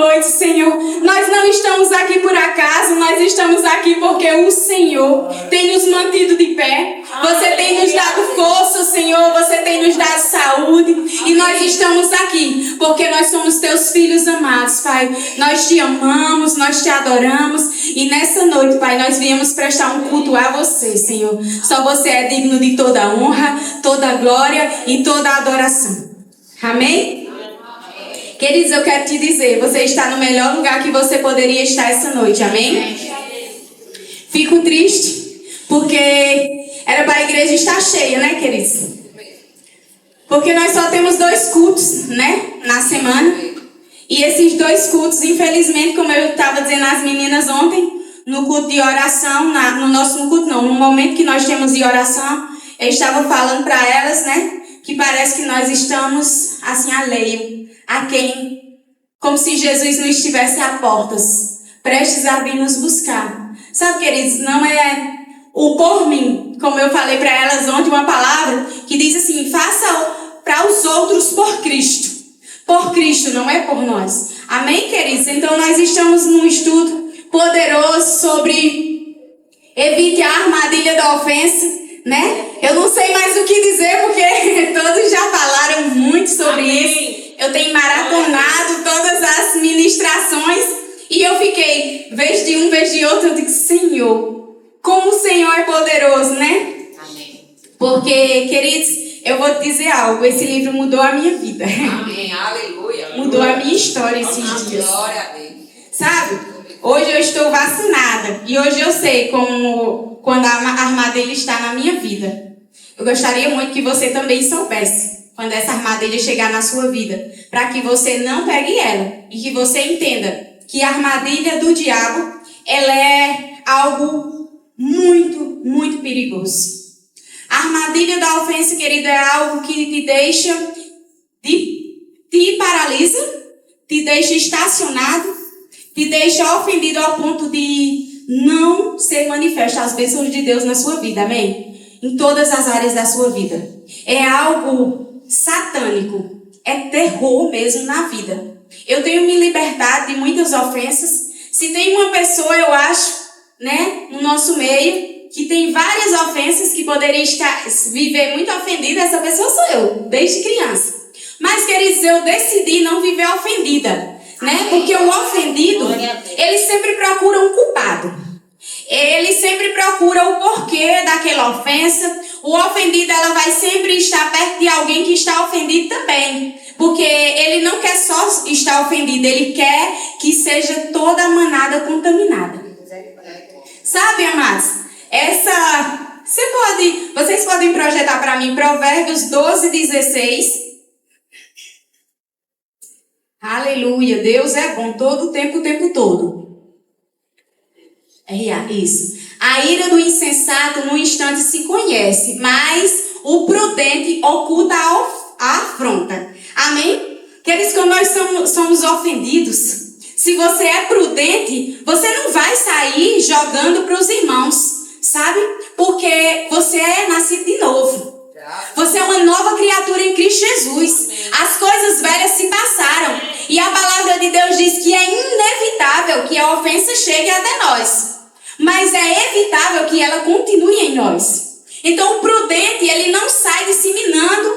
noite, Senhor. Nós não estamos aqui por acaso, nós estamos aqui porque o Senhor tem nos mantido de pé. Você tem nos dado força, Senhor, você tem nos dado saúde. E nós estamos aqui porque nós somos teus filhos amados, Pai. Nós te amamos, nós te adoramos. E nessa noite, Pai, nós viemos prestar um culto a você, Senhor. Só você é digno de toda honra, toda glória e toda adoração. Amém? Queridos, eu quero te dizer, você está no melhor lugar que você poderia estar essa noite, amém? Fico triste, porque era para a igreja estar cheia, né, queridos? Porque nós só temos 2 cultos, né, na semana. E esses 2 cultos, infelizmente, como eu estava dizendo às meninas ontem, no culto de oração, no nosso culto não, no momento que nós temos de oração, eu estava falando para elas, né, que parece que nós estamos, assim, alheio a quem, como se Jesus não estivesse a portas, prestes a vir nos buscar. Sabe, queridos, não é o por mim, como eu falei para elas ontem, uma palavra que diz assim, faça para os outros por Cristo. Por Cristo, não é por nós. Amém, queridos? Então nós estamos num estudo poderoso sobre evite a armadilha da ofensa, né? Eu não sei mais o que dizer, porque todos já falaram muito sobre isso. Eu tenho maratonado todas as ministrações e eu fiquei, vez de um, vez de outro, eu digo, Senhor, como o Senhor é poderoso, né? Amém. Porque, queridos, eu vou te dizer algo, esse livro mudou a minha vida. Amém, aleluia. Mudou a minha história esses dias. Glória a Deus. Sabe? Hoje eu estou vacinada e hoje eu sei quando a armadilha está na minha vida. Eu gostaria muito que você também soubesse quando essa armadilha chegar na sua vida, para que você não pegue ela e que você entenda que a armadilha do diabo, ela é algo muito, muito perigoso. A armadilha da ofensa, querida, é algo que te deixa, te paralisa, te deixa estacionado, te deixa ofendido ao ponto de não ser manifesto as bênçãos de Deus na sua vida, amém? Em todas as áreas da sua vida. É algo satânico, é terror mesmo na vida. Eu tenho me libertado de muitas ofensas. Se tem uma pessoa, eu acho, né, no nosso meio, que tem várias ofensas, que poderia viver muito ofendida, essa pessoa sou eu, desde criança. Mas, queridos, eu decidi não viver ofendida, né? Porque o ofendido, ele sempre procura um culpado. Ele sempre procura o porquê daquela ofensa. O ofendido, ela vai sempre estar perto de alguém que está ofendido também. Porque ele não quer só estar ofendido, ele quer que seja toda a manada contaminada. Sabe, amados? Vocês podem projetar para mim Provérbios 12:16. Aleluia, Deus é bom todo o tempo todo. Isso. A ira do insensato no instante se conhece, mas o prudente oculta a afronta. Amém? Queridos, quando nós somos ofendidos, se você é prudente, você não vai sair jogando para os irmãos, sabe? Porque você é nascido de novo. Você é uma nova criatura em Cristo Jesus. As coisas velhas se passaram. E a palavra de Deus diz que é inevitável que a ofensa chegue até nós. Mas é evitável que ela continue em nós. Então o prudente, ele não sai disseminando,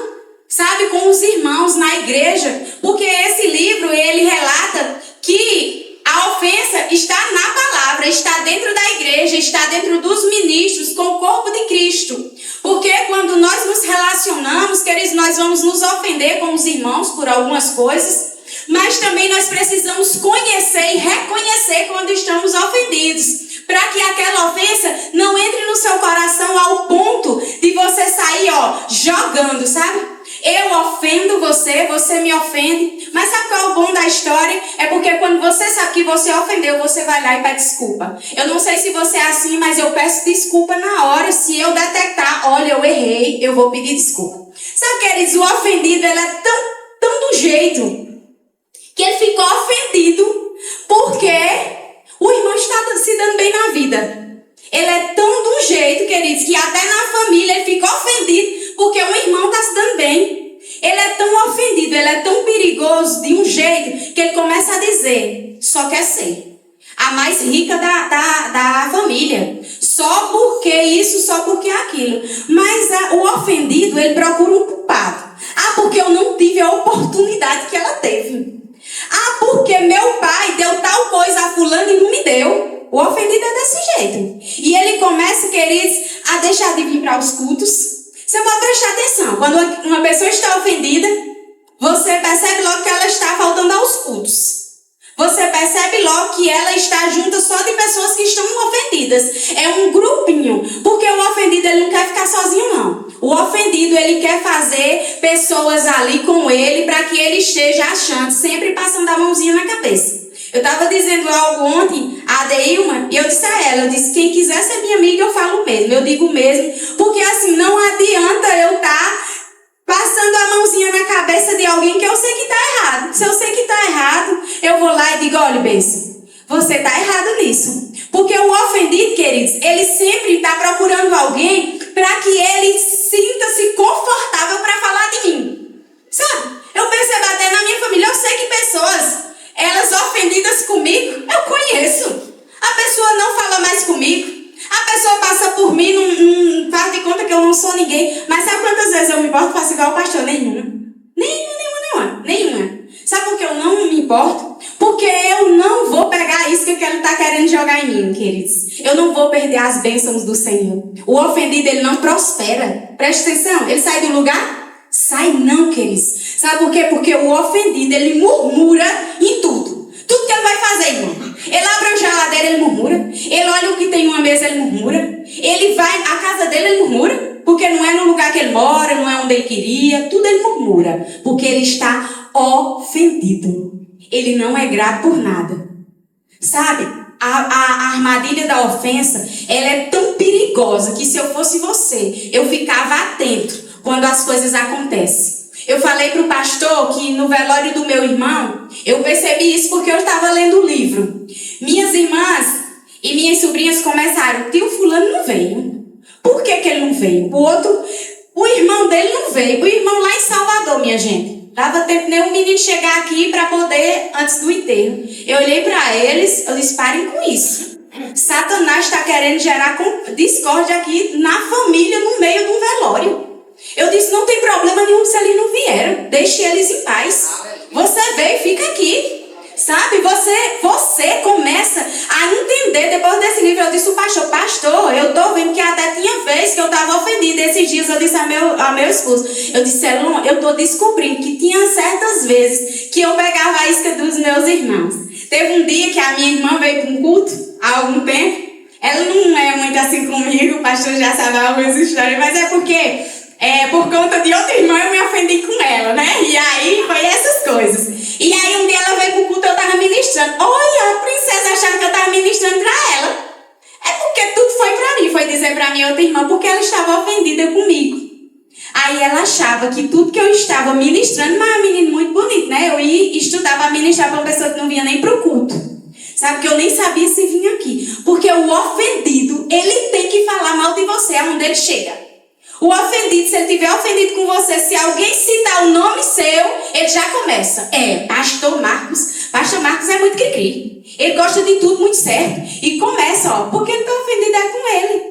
sabe, com os irmãos na igreja. Porque esse livro, ele relata que a ofensa está na palavra, está dentro da igreja, está dentro dos ministros, com o corpo de Cristo. Porque quando nós nos relacionamos, queridos, nós vamos nos ofender com os irmãos por algumas coisas. Mas também nós precisamos conhecer e reconhecer quando estamos ofendidos. Para que aquela ofensa não entre no seu coração ao ponto de você sair, jogando, sabe? Eu ofendo você, você me ofende. Mas sabe qual é o bom da história? É porque quando você sabe que você ofendeu, você vai lá e pede desculpa. Eu não sei se você é assim, mas eu peço desculpa na hora. Se eu detectar, olha, eu errei, eu vou pedir desculpa. Sabe, queridos, o ofendido, ele é tão do jeito que ele ficou ofendido porque o irmão está se dando bem na vida. Ele é tão do jeito, queridos, que até na família ele fica ofendido porque o irmão está se dando bem. Ele é tão ofendido, ele é tão perigoso de um jeito que ele começa a dizer, só quer ser a mais rica da família. Só porque isso, só porque aquilo. Mas o ofendido, ele procura um culpado. Ah, porque eu não tive a oportunidade que ela teve. Ah, porque meu pai deu tal coisa a fulano e não me deu. O ofendido é desse jeito. E ele começa, queridos, a deixar de vir para os cultos. Você pode prestar atenção. Quando uma pessoa está ofendida, você percebe logo que ela está faltando aos cultos. Você percebe logo que ela está junto só de pessoas que estão ofendidas. É um grupinho. Porque o ofendido, ele não quer ficar sozinho, não. O ofendido, ele quer fazer pessoas ali com ele para que ele esteja achando, sempre passando a mãozinha na cabeça. Eu estava dizendo algo ontem a Deilma, e eu disse a ela, eu disse, quem quiser ser minha amiga, eu falo mesmo. Eu digo mesmo, porque assim, não adianta eu estar passando a mãozinha na cabeça de alguém que eu sei que está errado. Se eu sei que está errado, eu vou lá e digo, olha, bênção, você está errado nisso. Porque o ofendido, queridos, ele sempre está procurando alguém para que ele sinta-se confortável para falar de mim. Sabe? Eu percebo até na minha família, eu sei que pessoas, elas ofendidas comigo, eu conheço. A pessoa não fala mais comigo. A pessoa passa por mim, não faz de conta que eu não sou ninguém. Mas sabe quantas vezes eu me importo? Faço igual o pastor? Nenhuma. Sabe por que eu não me importo? Porque eu não vou pegar isso que ele está querendo jogar em mim, queridos. Eu não vou perder as bênçãos do Senhor. O ofendido, ele não prospera. Preste atenção, ele sai do lugar? Sai não, queridos. Sabe por quê? Porque o ofendido, ele murmura em tudo. Tudo que ele vai fazer, irmão. Ele abre a geladeira, ele murmura. Ele olha o que tem numa mesa, ele murmura. Ele vai, a casa dele, ele murmura. Porque não é no lugar que ele mora, não é onde ele queria. Tudo ele murmura. Porque ele está ofendido. Ele não é grato por nada. Sabe? A armadilha da ofensa, ela é tão perigosa que se eu fosse você, eu ficava atento quando as coisas acontecem. Eu falei para o pastor que no velório do meu irmão, eu percebi isso porque eu estava lendo o livro. Minhas irmãs e minhas sobrinhas começaram, tio fulano não veio. Por que ele não veio? O irmão dele não veio. O irmão lá em Salvador, minha gente. Dava tempo nem o menino chegar aqui para poder, antes do enterro. Eu olhei para eles, eu disse, parem com isso. Satanás está querendo gerar discórdia aqui na família, no meio de um velório. Eu disse, não tem problema nenhum se eles não vieram. Deixe eles em paz. Você veio e fica aqui. Sabe, você começa a entender, depois desse livro, eu disse, pastor, eu tô vendo que até tinha vez que eu estava ofendida. Esses dias eu disse ao meu esposo, eu disse, Elon, eu tô descobrindo que tinha certas vezes que eu pegava a isca dos meus irmãos. Teve um dia que a minha irmã veio para um culto, há algum tempo. Ela não é muito assim comigo, o pastor já sabe algumas histórias, mas é porque... por conta de outra irmã eu me ofendi com ela, né? E aí foi essas coisas. E aí um dia ela veio pro culto, eu tava ministrando. Olha, a princesa achava que eu tava ministrando pra ela. É porque tudo foi pra mim, foi dizer pra minha outra irmã, porque ela estava ofendida comigo. Aí ela achava que tudo que eu estava ministrando, mas é um menino muito bonito, né? Eu ia estudar pra ministrar pra uma pessoa que não vinha nem pro culto. Sabe que eu nem sabia se vinha aqui. Porque o ofendido, ele tem que falar mal de você, aonde ele chega. O ofendido, se ele estiver ofendido com você, se alguém citar o nome seu, ele já começa. Pastor Marcos. Pastor Marcos é muito cri-cri. Ele gosta de tudo muito certo. E começa, porque ele está ofendido com ele.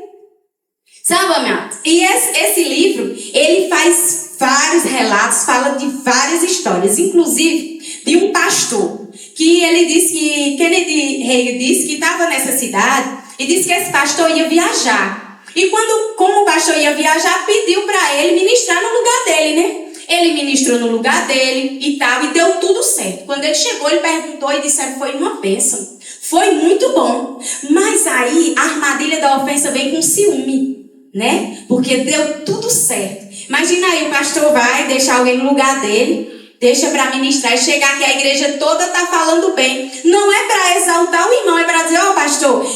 Sabe, amado? E esse livro, ele faz vários relatos, fala de várias histórias. Inclusive, de um pastor, que ele disse que, Kennedy Hagin disse que estava nessa cidade, e disse que esse pastor ia viajar. E como o pastor ia viajar, pediu para ele ministrar no lugar dele, né? Ele ministrou no lugar dele e tal, e deu tudo certo. Quando ele chegou, ele perguntou e disseram, foi uma bênção. Foi muito bom. Mas aí, a armadilha da ofensa vem com ciúme, né? Porque deu tudo certo. Imagina aí, o pastor vai deixar alguém no lugar dele, deixa para ministrar e chegar aqui, a igreja toda está falando bem. Não é para exaltar o irmão, é para dizer, pastor,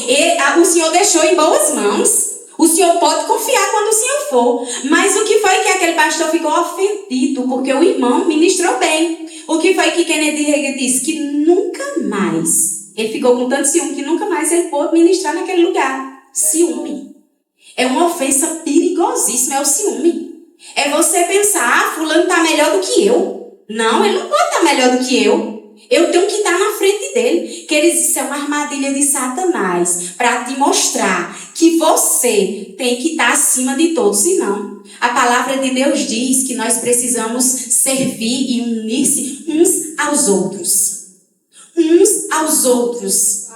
o senhor deixou em boas mãos. O senhor pode confiar quando o senhor for. Mas o que foi que aquele pastor ficou ofendido? Porque o irmão ministrou bem. O que foi que Kennedy Hagin disse? Que nunca mais. Ele ficou com tanto ciúme que nunca mais ele pôde ministrar naquele lugar. Ciúme. É uma ofensa perigosíssima, é o ciúme. É você pensar, fulano está melhor do que eu. Não, ele não pode estar melhor do que eu. Eu tenho que estar na frente dele. Queridos, isso é uma armadilha de Satanás para te mostrar que você tem que estar acima de todos. E não. A palavra de Deus diz que nós precisamos servir e unir-se uns aos outros. Uns aos outros.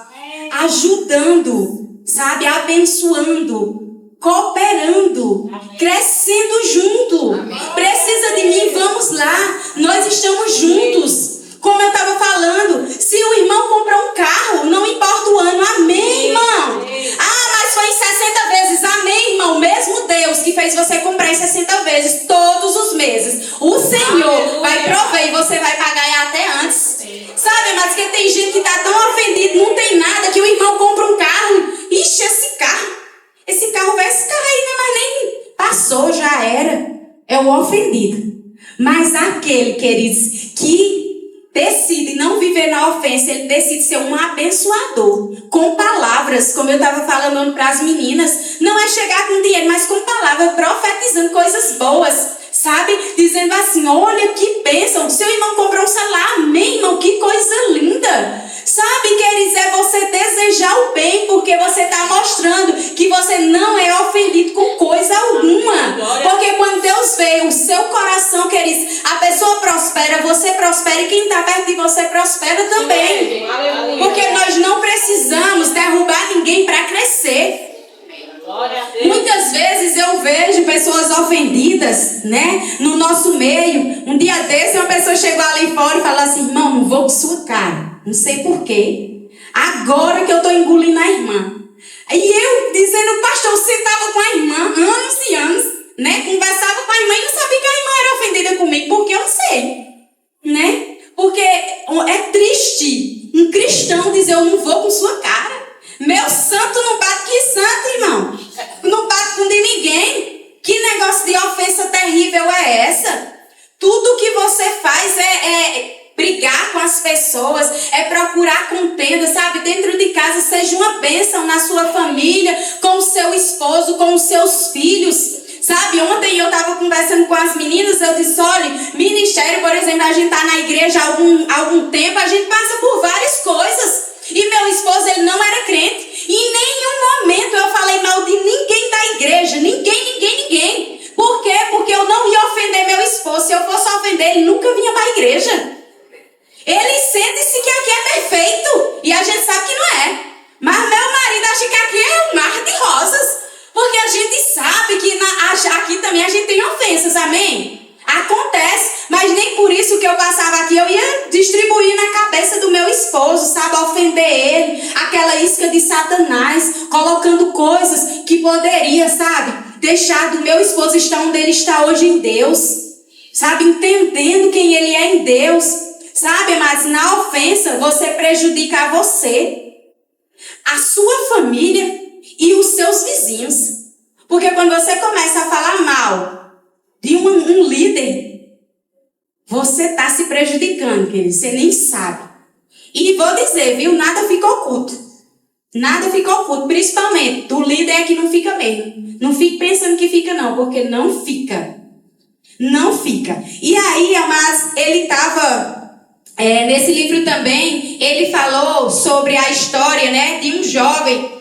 Ajudando, sabe? Abençoando, cooperando, crescendo junto. Precisa de mim, vamos lá. Nós estamos juntos. Como eu estava falando, se o irmão comprou um carro, não importa o ano, amém, irmão? Ah, mas foi em 60 vezes, amém, irmão? O mesmo Deus que fez você comprar em 60 vezes, todos os meses, o Senhor vai prover e você vai pagar até antes. Sabe, mas que tem gente que está tão ofendido, não tem nada, que o irmão compra um carro, ixi, esse carro aí, né, mas nem passou, já era. É o ofendido. Mas aquele, queridos, que decide não viver na ofensa, ele decide ser um abençoador, com palavras, como eu estava falando para as meninas, não é chegar com dinheiro, mas com palavras, profetizando coisas boas, sabe? Dizendo assim, olha que bênção, seu irmão comprou um celular, amém, irmão, que coisa linda. Sabe, queridos, é você desejar o bem, porque você está mostrando que você não é ofendido com coisa alguma. Porque quando Deus vê o seu coração, queridos, a pessoa prospera, você prospera e quem está perto de você prospera também. Porque nós não precisamos derrubar ninguém para crescer. Muitas vezes eu vejo pessoas ofendidas, né, no nosso meio. Um dia desse uma pessoa chegou ali fora e falou assim, irmão, não vou com sua cara. Não sei porquê. Agora que eu estou engolindo a irmã. E eu dizendo, pastor, você estava com a irmã anos e anos, né? Conversava com a irmã e não sabia que a irmã era ofendida comigo, porque eu não sei, né? Porque é triste um cristão dizer, eu não vou com sua cara. Meu santo não bate que santo, irmão. Não bate com de ninguém. Que negócio de ofensa terrível é essa? Tudo que você faz é brigar com as pessoas, é procurar contenda, sabe? Dentro de casa, seja uma bênção na sua família, com o seu esposo, com os seus filhos. Sabe, ontem eu estava conversando com as meninas, eu disse, olha, ministério, por exemplo, a gente está na igreja há algum tempo, a gente passa por várias coisas. E meu esposo, ele não era crente. E em nenhum momento eu falei mal de ninguém da igreja, ninguém. Por quê? Porque eu não ia ofender meu esposo. Se eu fosse ofender, ele nunca vinha para a igreja. Ele sente-se que aqui é perfeito. E a gente sabe que não é. Mas meu marido acha que aqui é um mar de rosas. Porque a gente sabe que aqui também a gente tem ofensas, amém? Acontece, mas nem por isso que eu passava aqui, eu ia distribuir na cabeça do meu esposo, sabe? Ofender ele, aquela isca de Satanás, colocando coisas que poderia, sabe? Deixar do meu esposo estar onde ele está hoje em Deus, sabe? Entendendo quem ele é em Deus, sabe? Mas na ofensa você prejudica a você, a sua família e os seus vizinhos. Porque quando você começa a falar mal de um líder, você está se prejudicando, querido, você nem sabe. E vou dizer, viu, nada fica oculto. Nada fica oculto, principalmente do líder é que não fica mesmo. Não fique pensando que fica não, porque não fica. Não fica. E aí, mas ele estava, nesse livro também, ele falou sobre a história, né, de um jovem,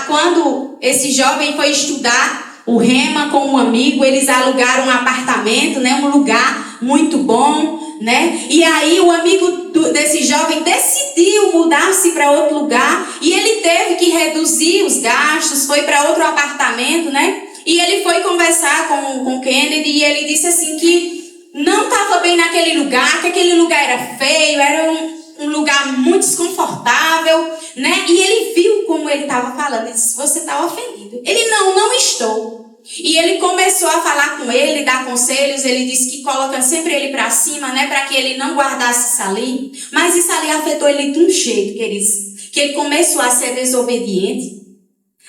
quando esse jovem foi estudar o Rema com um amigo, eles alugaram um apartamento, né, um lugar muito bom, né? E aí o amigo desse jovem decidiu mudar-se para outro lugar e ele teve que reduzir os gastos, foi para outro apartamento, né? E ele foi conversar com Kennedy e ele disse assim que não estava bem naquele lugar, que aquele lugar era feio, era um lugar muito desconfortável, né? E ele viu como ele estava falando, ele disse, você está ofendido. Ele, não estou. E ele começou a falar com ele, dar conselhos, ele disse que coloca sempre ele para cima, né? Para que ele não guardasse isso ali. Mas isso ali afetou ele de um jeito, queridos, que ele começou a ser desobediente,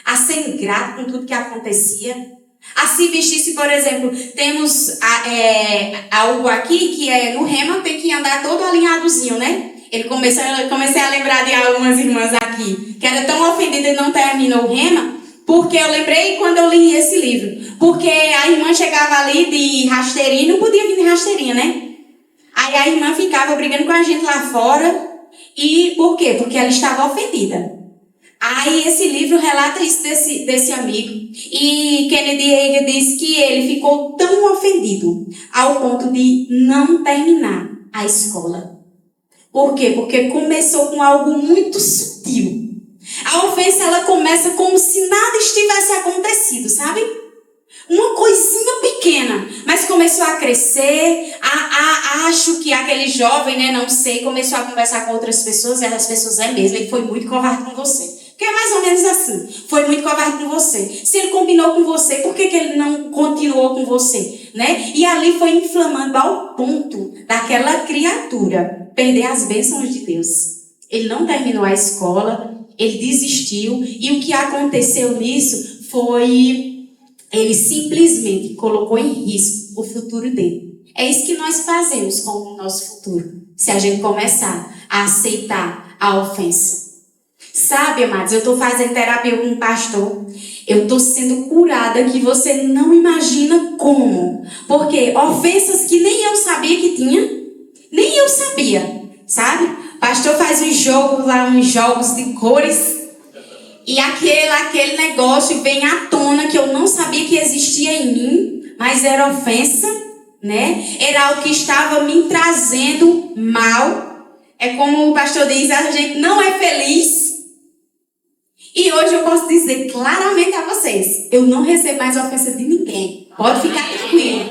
a ser ingrato com tudo que acontecia, a se vestir. Por exemplo, temos algo aqui que é no Rema, tem que andar todo alinhadozinho, né? Comecei a lembrar de algumas irmãs aqui que era tão ofendida e não terminou o Rema, porque eu lembrei quando eu li esse livro, porque a irmã chegava ali de rasteirinha, não podia vir de rasteirinha, né? Aí a irmã ficava brigando com a gente lá fora. E por quê? Porque ela estava ofendida. Aí esse livro relata isso desse amigo. E Kennedy Hagin diz que ele ficou tão ofendido ao ponto de não terminar a escola. Por quê? Porque começou com algo muito sutil. A ofensa, ela começa como se nada estivesse acontecido, sabe? Uma coisinha pequena, mas começou a crescer. Acho que aquele jovem, né, não sei, começou a conversar com outras pessoas, e as pessoas, mesmo, ele foi muito covarde com você. Porque é mais ou menos assim, foi muito covarde com você. Se ele combinou com você, por que ele não continuou com você? Né? E ali foi inflamando ao ponto daquela criatura perder as bênçãos de Deus. Ele não terminou a escola, ele desistiu, e o que aconteceu nisso foi, ele simplesmente colocou em risco o futuro dele. É isso que nós fazemos com o nosso futuro, se a gente começar a aceitar a ofensa. Sabe, amados, eu estou fazendo terapia com um pastor, eu estou sendo curada que você não imagina como. Porque ofensas que nem eu sabia que tinha, nem eu sabia, sabe? O pastor faz uns jogos lá, uns jogos de cores, e aquele negócio vem à tona que eu não sabia que existia em mim, mas era ofensa, né? Era algo que estava me trazendo mal. É como o pastor diz, a gente não é feliz. E hoje eu posso dizer claramente a vocês, eu não recebo mais ofensa de ninguém. Pode ficar tranquilo.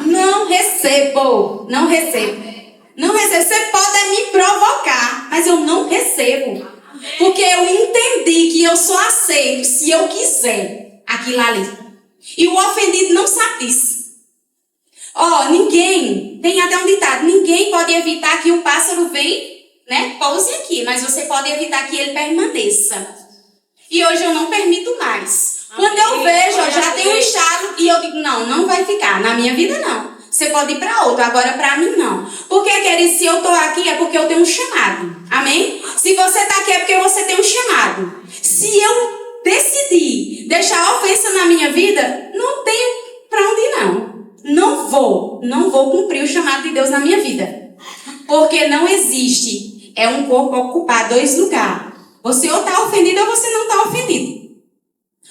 Não recebo. Não recebo. Não recebo. Você pode me provocar, mas eu não recebo. Porque eu entendi que eu só aceito se eu quiser aquilo ali. E o ofendido não sabe disso. Ninguém, tem até um ditado, ninguém pode evitar que o pássaro venha, né, pouse aqui, mas você pode evitar que ele permaneça. E hoje eu não permito mais. Quando eu vejo, eu já tenho um estado e eu digo, não vai ficar. Na minha vida, não. Você pode ir para outro, agora para mim, não. Porque, querido, se eu estou aqui é porque eu tenho um chamado. Amém? Se você está aqui é porque você tem um chamado. Se eu decidir deixar a ofensa na minha vida, não tenho para onde ir, não. Não vou cumprir o chamado de Deus na minha vida. Porque não existe. É um corpo ocupar 2 lugares. Você ou está ofendido ou você não está ofendido.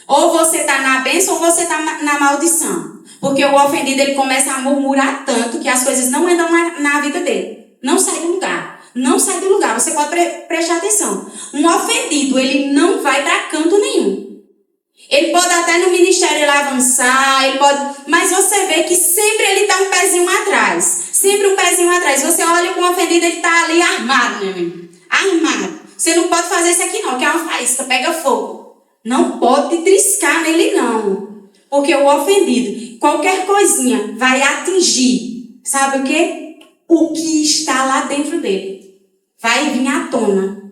Ou você está na bênção ou você está na maldição. Porque o ofendido, ele começa a murmurar tanto que as coisas não andam na vida dele. Não sai do lugar. Não sai do lugar. Você pode prestar atenção. Um ofendido, ele não vai para canto nenhum. Ele pode até no ministério ele avançar, mas você vê que sempre ele está um pezinho atrás. Sempre um pezinho atrás. Você olha com o ofendido, ele está ali armado, meu amigo. Armado. Você não pode fazer isso aqui não, que é uma faísca, pega fogo. Não pode triscar nele não. Porque o ofendido, qualquer coisinha vai atingir, sabe o quê? O que está lá dentro dele. Vai vir à tona.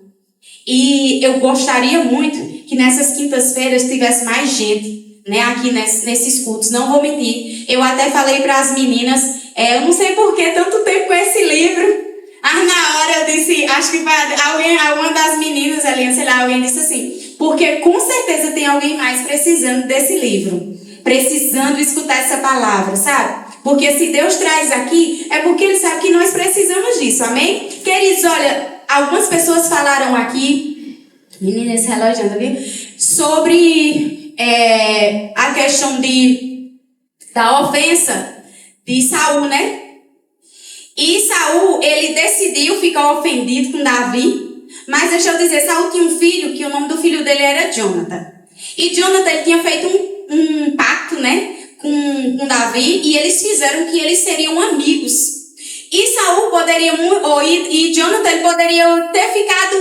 E eu gostaria muito que nessas quintas-feiras tivesse mais gente, né, aqui nesses cultos. Não vou mentir. Eu até falei para as meninas, eu não sei por que tanto tempo com esse livro. Na hora eu disse, acho que alguma das meninas ali, sei lá, alguém disse assim, porque com certeza tem alguém mais precisando desse livro, precisando escutar essa palavra, sabe? Porque se Deus traz aqui, é porque Ele sabe que nós precisamos disso, amém? Queridos, olha, algumas pessoas falaram aqui, meninas relojando, viu? Sobre a questão da ofensa de Saul, né? E Saul, ele decidiu ficar ofendido com Davi. Mas deixa eu dizer, Saul tinha um filho, que o nome do filho dele era Jonathan. E Jonathan, ele tinha feito um pacto, né, com Davi. E eles fizeram que eles seriam amigos. E Saul poderia, e Jonathan, ele poderia ter ficado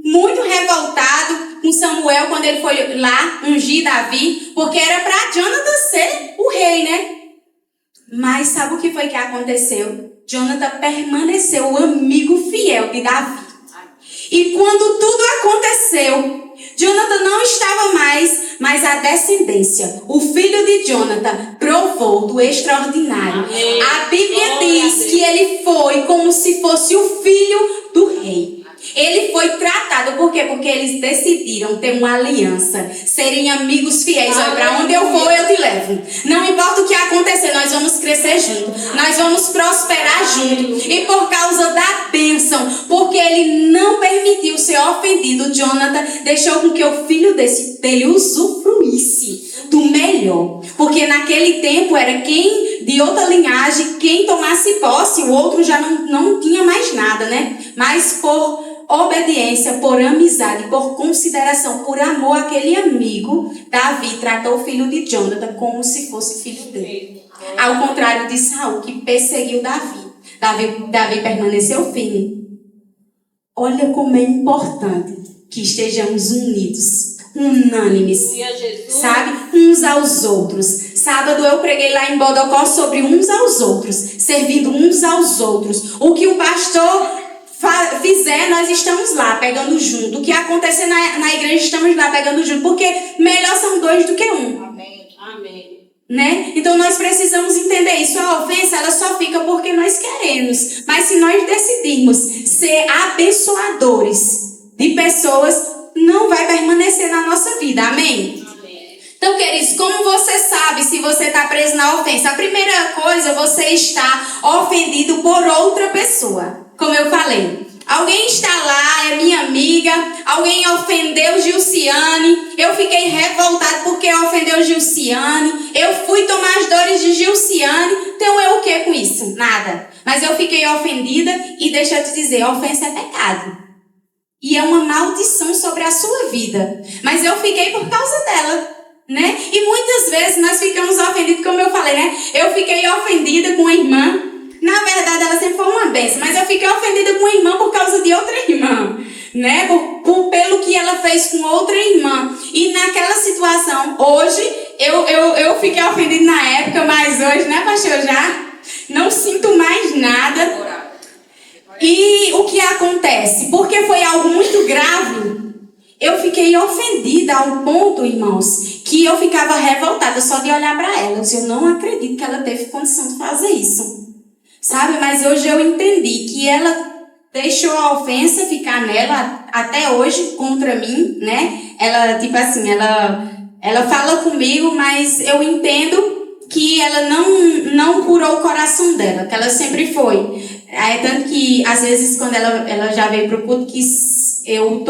muito revoltado com Samuel quando ele foi lá ungir Davi. Porque era para Jonathan ser o rei, né? Mas sabe o que foi que aconteceu? Jonathan permaneceu o amigo fiel de Davi. E quando tudo aconteceu, Jonathan não estava mais, mas a descendência, o filho de Jonathan, provou do extraordinário. Amém. A Bíblia diz que ele foi como se fosse o filho do rei. Ele foi tratado, por quê? Porque eles decidiram ter uma aliança, serem amigos fiéis. Olha, para onde eu for, eu te levo. Não importa o que acontecer, nós vamos crescer junto, nós vamos prosperar junto. E por causa da bênção, porque ele não permitiu ser ofendido, Jonathan deixou com que o filho dele usufruísse do melhor. Porque naquele tempo era quem de outra linhagem, quem tomasse posse, o outro já não tinha mais nada, né? Mas por obediência, por amizade, por consideração, por amor àquele amigo, Davi tratou o filho de Jonathan como se fosse filho dele. Ao contrário de Saul, que perseguiu Davi. Davi permaneceu firme. Olha como é importante que estejamos unidos, unânimes, sabe? Uns aos outros. Sábado eu preguei lá em Bodocó sobre uns aos outros, servindo uns aos outros. O que o pastor fizer, nós estamos lá pegando junto. O que acontecer na igreja, estamos lá pegando junto. Porque melhor são dois do que um. Amém. Amém. Né? Então nós precisamos entender isso. A ofensa, ela só fica porque nós queremos. Mas se nós decidirmos ser abençoadores de pessoas, não vai permanecer na nossa vida. Amém? Então, queridos, como você sabe se você está preso na ofensa? A primeira coisa, você está ofendido por outra pessoa. Como eu falei, alguém está lá, é minha amiga, alguém ofendeu Gilciane, eu fiquei revoltado porque ofendeu Gilciane, eu fui tomar as dores de Gilciane, então eu o que com isso? Nada. Mas eu fiquei ofendida e deixa eu te dizer, ofensa é pecado. E é uma maldição sobre a sua vida. Mas eu fiquei por causa dela, né? E muitas vezes nós ficamos ofendidos, como eu falei, né? Eu fiquei ofendida com a irmã. Na verdade, ela sempre foi uma bênção, mas eu fiquei ofendida com a irmã por causa de outra irmã, né? Pelo que ela fez com outra irmã. E naquela situação, hoje, eu fiquei ofendida na época, mas hoje, né, pastor, já não sinto mais nada. E o que acontece? Porque foi algo muito grave, eu fiquei ofendida ao ponto, irmãos, que eu ficava revoltada só de olhar para ela. Eu não acredito que ela teve condição de fazer isso. Sabe, mas hoje eu entendi que ela deixou a ofensa ficar nela até hoje contra mim, né? Ela, tipo assim, ela fala comigo, mas eu entendo que ela não curou o coração dela, que ela sempre foi. É tanto que, às vezes, quando ela já veio pro culto, que eu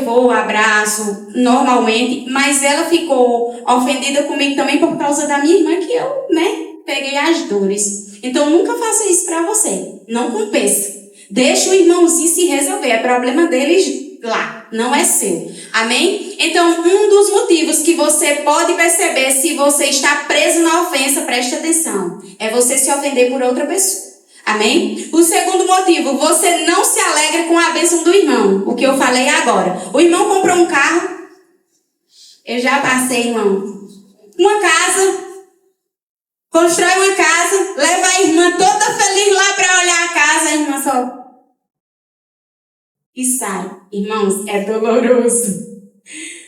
vou, abraço normalmente, mas ela ficou ofendida comigo também por causa da minha irmã, que eu, né, peguei as dores. Então, nunca faça isso pra você. Não compensa. Deixa o irmãozinho se resolver. É problema deles lá, não é seu. Amém? Então, um dos motivos que você pode perceber se você está preso na ofensa, preste atenção, é você se ofender por outra pessoa. Amém? O segundo motivo, você não se alegra com a bênção do irmão. O que eu falei agora. O irmão comprou um carro. Eu já passei, irmão. Uma casa. Constrói uma casa. Leva a irmã toda feliz lá para olhar a casa. A irmã só... E sai. Irmãos, é doloroso.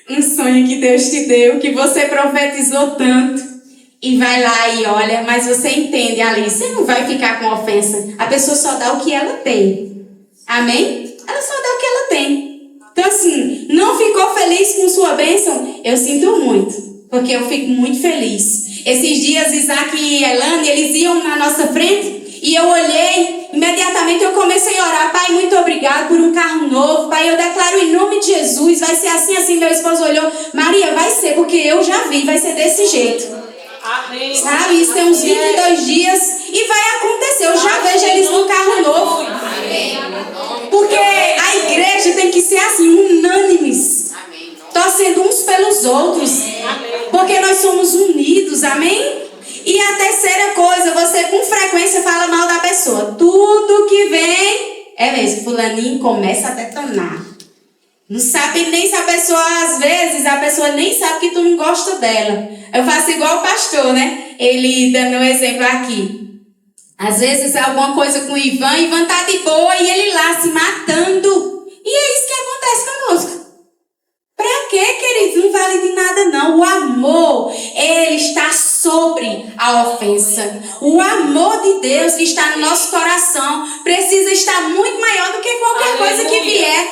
Um sonho que Deus te deu, que você profetizou tanto. E vai lá e olha, mas você entende ali, você não vai ficar com ofensa. A pessoa só dá o que ela tem. Amém? Ela só dá o que ela tem. Então assim, não ficou feliz com sua bênção? Eu sinto muito, porque eu fico muito feliz. Esses dias, Isaac e Elane, eles iam na nossa frente e eu olhei, imediatamente eu comecei a orar. Pai, muito obrigado por um carro novo. Pai, eu declaro em nome de Jesus, vai ser assim, assim. Meu esposo olhou, Maria, vai ser, porque eu já vi, vai ser desse jeito. Amém. Sabe, isso tem uns 22 dias e vai acontecer. Eu já vejo eles no carro novo. Amém. Porque a igreja tem que ser assim, unânimes, torcendo uns pelos outros. Porque nós somos unidos, amém? E a terceira coisa, você com frequência fala mal da pessoa. Tudo que vem, é mesmo, fulaninho começa a detonar. Não sabe nem se a pessoa, às vezes, a pessoa nem sabe que tu não gosta dela. Eu faço igual o pastor, né? Ele dando um exemplo aqui. Às vezes, alguma coisa com o Ivan tá de boa e ele lá se matando. E é isso que acontece conosco. Pra quê, queridos? Não vale de nada, não. O amor, ele está sobre a ofensa. O amor de Deus que está no nosso coração precisa estar muito maior do que qualquer coisa que vier.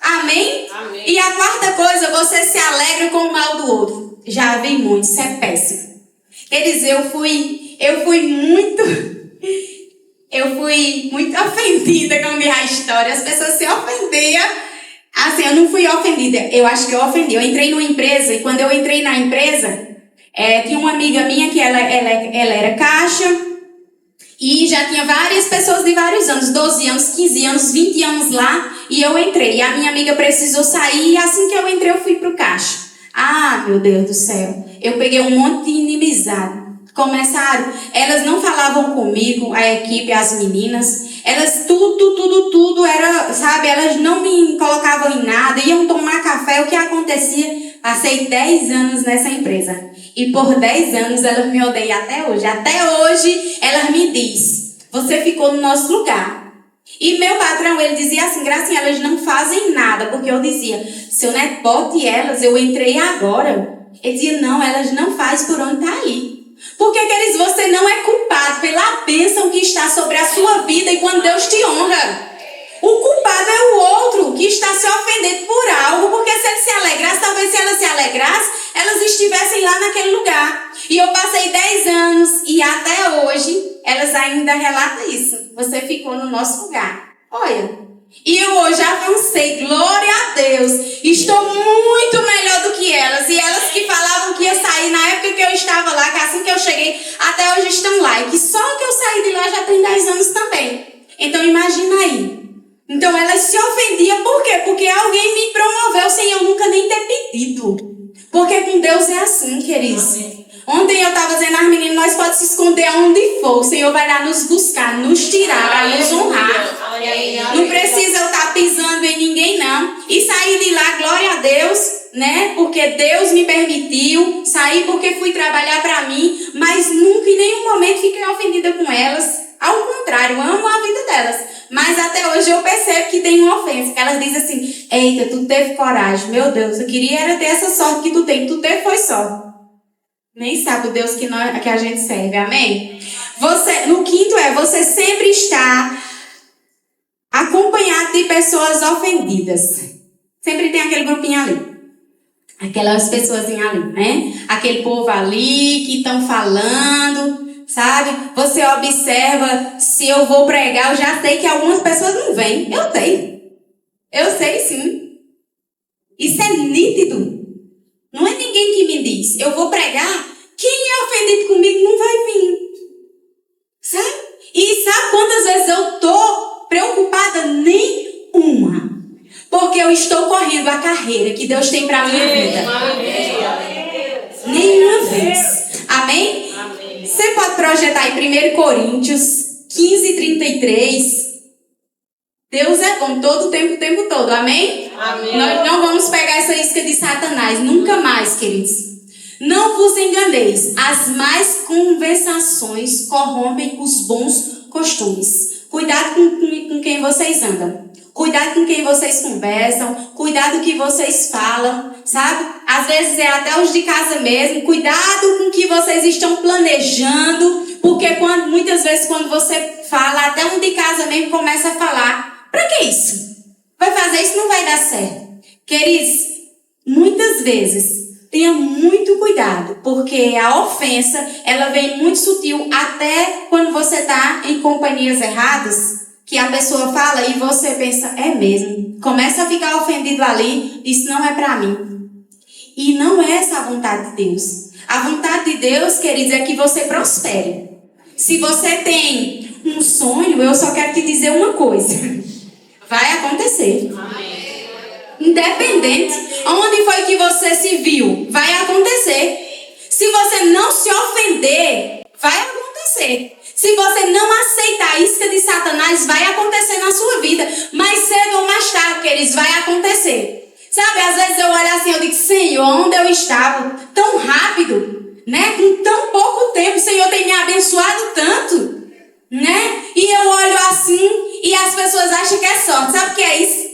Amém? Amém. E a quarta coisa, você se alegra com o mal do outro. Já vi muito, isso é péssimo. Quer dizer, eu fui muito ofendida com a minha história. As pessoas se ofendiam. Assim, eu não fui ofendida. Eu acho que eu ofendi. Eu entrei numa empresa e quando eu entrei na empresa, tinha uma amiga minha que ela era caixa e já tinha várias pessoas de vários anos, 12 anos, 15 anos, 20 anos lá, e eu entrei. E a minha amiga precisou sair e assim que eu entrei eu fui pro caixa. Ah, meu Deus do céu. Eu peguei um monte de inimizade. Começaram, elas não falavam comigo, a equipe, as meninas, elas tudo era, sabe, elas não me colocavam em nada, iam tomar café, o que acontecia? Passei 10 anos nessa empresa, e por 10 anos elas me odeiam até hoje elas me dizem, você ficou no nosso lugar. E meu patrão, ele dizia assim, Gracinha, elas não fazem nada, porque eu dizia, seu neto, bote elas, eu entrei agora. Ele dizia, não, elas não fazem por onde tá aí. Porque, queridos, você não é culpado pela bênção que está sobre a sua vida e quando Deus te honra. O culpado é o outro que está se ofendendo por algo, porque se ele se alegrasse, talvez se ela se alegrasse, elas estivessem lá naquele lugar. E eu passei 10 anos e até hoje elas ainda relatam isso. Você ficou no nosso lugar. Olha. E eu hoje avancei, glória a Deus, estou muito melhor do que elas. E elas que falavam que ia sair na época que eu estava lá, que assim que eu cheguei, até hoje estão lá. E que só que eu saí de lá já tem 10 anos também. Então imagina aí. Então elas se ofendiam, por quê? Porque alguém me promoveu sem eu nunca nem ter pedido. Porque com Deus é assim, queridos. Ontem eu estava dizendo às meninas, nós podemos se esconder aonde for. O Senhor vai lá nos buscar, nos tirar, para nos honrar. Não precisa eu estar pisando em ninguém, não. E sair de lá, glória a Deus, né? Porque Deus me permitiu. Sair porque fui trabalhar para mim. Mas nunca, em nenhum momento, fiquei ofendida com elas. Ao contrário, amo a vida delas. Mas até hoje eu percebo que tem uma ofensa. Que elas dizem assim, eita, tu teve coragem. Meu Deus, eu queria era ter essa sorte que tu tem. Tu teve foi sorte. Nem sabe o Deus que a gente serve, amém? No quinto você sempre está acompanhado de pessoas ofendidas. Sempre tem aquele grupinho ali. Aquelas pessoas ali, né? Aquele povo ali que estão falando, sabe? Você observa, se eu vou pregar, eu já sei que algumas pessoas não vêm. Eu sei sim. Isso é nítido. Não é ninguém que me diz, eu vou pregar, quem é ofendido comigo não vai vir. Sabe? E sabe quantas vezes eu estou preocupada? Nenhuma. Porque eu estou correndo a carreira que Deus tem para a minha vida. Nenhuma vez. Amém? Você pode projetar em 1 Coríntios 15:33. Deus é bom todo o tempo todo. Amém? Amém. Nós não vamos pegar essa isca de Satanás. Nunca mais, queridos. Não vos enganeis. As más conversações corrompem os bons costumes. Cuidado com quem vocês andam. Cuidado com quem vocês conversam. Cuidado com o que vocês falam. Sabe? Às vezes é até os de casa mesmo. Cuidado com o que vocês estão planejando. Porque muitas vezes quando você fala, até um de casa mesmo começa a falar. Pra que isso? Vai fazer isso, não vai dar certo. Queridos, muitas vezes, tenha muito cuidado, porque a ofensa, ela vem muito sutil, até quando você está em companhias erradas, que a pessoa fala e você pensa, é mesmo. Começa a ficar ofendido ali, isso não é pra mim. E não é essa a vontade de Deus. A vontade de Deus, queridos, é que você prospere. Se você tem um sonho, eu só quero te dizer uma coisa. Vai acontecer. Amém. Independente. Onde foi que você se viu? Vai acontecer. Se você não se ofender, vai acontecer. Se você não aceitar a isca de Satanás, vai acontecer na sua vida. Mais cedo ou mais tarde, queridos, vai acontecer. Sabe, às vezes eu olho assim, eu digo, Senhor, onde eu estava? Tão rápido, né? Com tão pouco tempo, o Senhor tem me abençoado tanto, né? E eu olho assim e as pessoas acham que é sorte. Sabe o que é isso?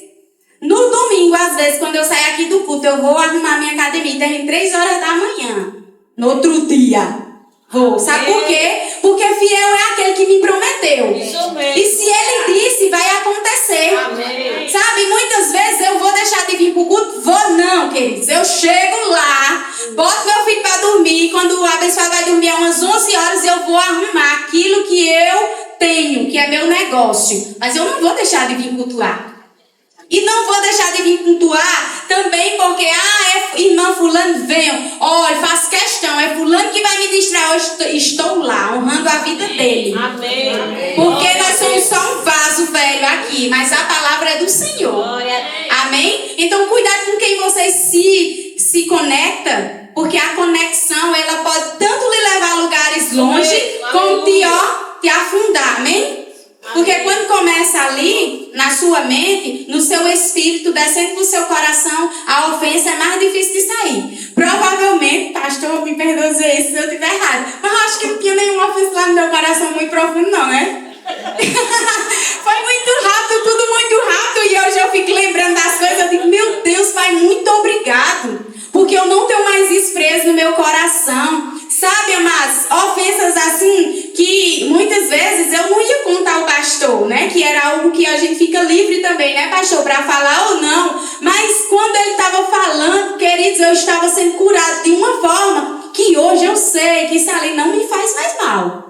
No domingo, às vezes, quando eu saio aqui do culto, eu vou arrumar minha academia, termino 3 horas da manhã. No outro dia. Vou. Sabe por quê? Porque fiel é aquele que me prometeu. Isso mesmo. E se ele disse, vai acontecer. Amém. Sabe, muitas vezes eu vou deixar de vir pro culto? Vou não, queridos. Eu chego lá, boto meu filho para dormir. Quando o abençoado vai dormir às umas 11 horas, eu vou arrumar aquilo que eu tenho, que é meu negócio. Mas eu não vou deixar de vir cultuar. E não vou deixar de vir cultuar também porque, é irmã fulano, venham. Olha, faço questão, é fulano que vai me distrair. Eu estou lá, honrando a vida dele. Amém. Porque nós somos só um vaso velho aqui, mas a palavra é do Senhor. Amém? Então, cuidado com quem você se conecta, porque a conexão, ela pode tanto lhe levar a lugares longe, como te afundar. Amém? Porque quando começa ali, na sua mente, no seu espírito, descendo pro seu coração, a ofensa é mais difícil de sair. Provavelmente, pastor, me perdoe dizer isso se eu estiver errado, mas eu acho que não tinha nenhuma ofensa lá no meu coração muito profundo, não, né? Foi muito rápido, tudo muito rápido, e hoje eu fico lembrando das coisas, eu digo, meu Deus, Pai, muito obrigado, porque eu não tenho mais isso preso no meu coração. Sabe, amados, ofensas assim, que muitas vezes eu não ia contar ao pastor, né? Que era algo que a gente fica livre também, né, pastor? Para falar ou não. Mas quando ele estava falando, queridos, eu estava sendo curado de uma forma que hoje eu sei que isso ali não me faz mais mal.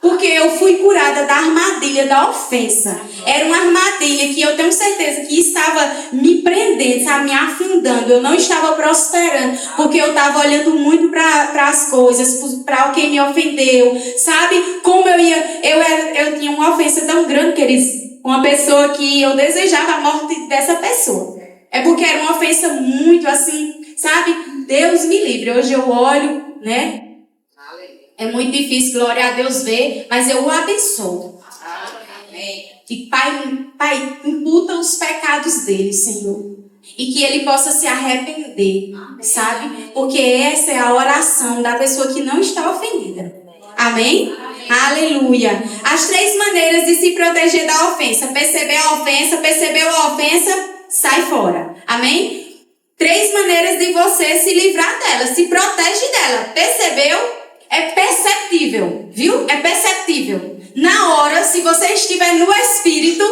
Porque eu fui curada da armadilha da ofensa. Era uma armadilha que eu tenho certeza que estava me prendendo, sabe, me afundando. Eu não estava prosperando, porque eu estava olhando muito para as coisas, para quem me ofendeu. Sabe, como eu tinha uma ofensa tão grande, queridos, uma pessoa que eu desejava a morte dessa pessoa. É porque era uma ofensa muito assim, sabe, Deus me livre. Hoje eu olho, né? É muito difícil, glória a Deus, ver, mas eu o abençoo. Amém. Que Pai, imputa os pecados dele, Senhor. E que ele possa se arrepender, sabe? Porque essa é a oração da pessoa que não está ofendida. Amém? Aleluia. As 3 maneiras de se proteger da ofensa. Percebeu a ofensa, sai fora. Amém? 3 maneiras de você se livrar dela, se protege dela. Percebeu? É perceptível, viu? É perceptível. Na hora, se você estiver no Espírito,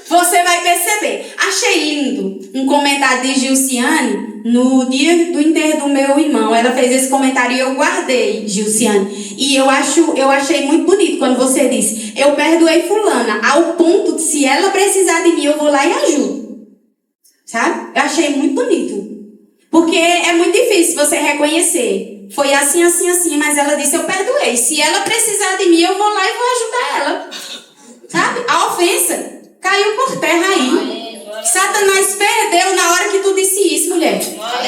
você vai perceber. Achei lindo um comentário de Gilciane no dia do enterro do meu irmão. Ela fez esse comentário e eu guardei, Gilciane. E eu achei muito bonito quando você disse: eu perdoei fulana, ao ponto de, se ela precisar de mim, eu vou lá e ajudo. Sabe? Eu achei muito bonito. Porque é muito difícil você reconhecer. Foi assim, assim, assim, mas ela disse: eu perdoei. Se ela precisar de mim, eu vou lá e vou ajudar ela. Sabe? A ofensa caiu por terra aí. Satanás perdeu na hora que tu disse isso, mulher.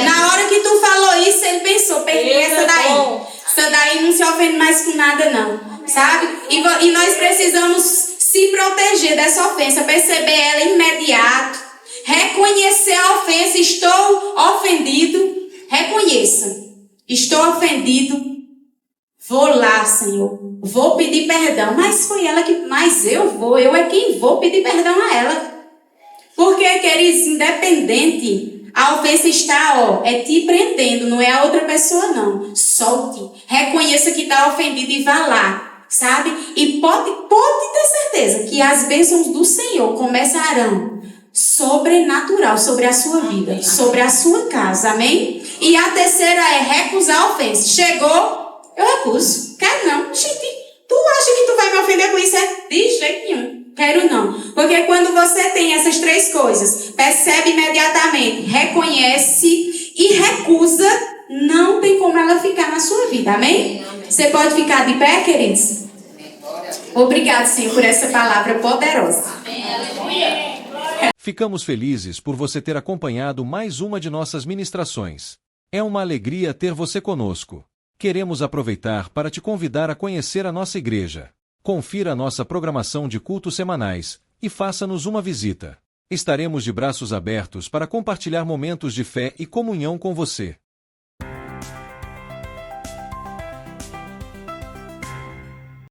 Na hora que tu falou isso, ele pensou: perdi essa daí. Essa daí não se ofende mais com nada, não. Sabe? E nós precisamos se proteger dessa ofensa, perceber ela imediato, reconhecer a ofensa. Estou ofendido, reconheça. Estou ofendido, vou lá, Senhor, vou pedir perdão. Mas foi ela que, eu é quem vou pedir perdão a ela. Porque, queridos, independente, a ofensa está, é te prendendo, não é a outra pessoa, não. Solte, reconheça que está ofendido e vá lá, sabe? E pode ter certeza que as bênçãos do Senhor começarão sobrenatural sobre a sua vida, sobre a sua casa, amém? E a terceira é recusar a ofensa. Chegou, eu recuso. Quero não. Gente, tu acha que tu vai me ofender com isso? De jeito nenhum. Quero não. Porque quando você tem essas 3 coisas, percebe imediatamente, reconhece e recusa, não tem como ela ficar na sua vida, amém? Você pode ficar de pé, queridos? Obrigado, Senhor, por essa palavra poderosa. Ficamos felizes por você ter acompanhado mais uma de nossas ministrações. É uma alegria ter você conosco. Queremos aproveitar para te convidar a conhecer a nossa igreja. Confira a nossa programação de cultos semanais e faça-nos uma visita. Estaremos de braços abertos para compartilhar momentos de fé e comunhão com você.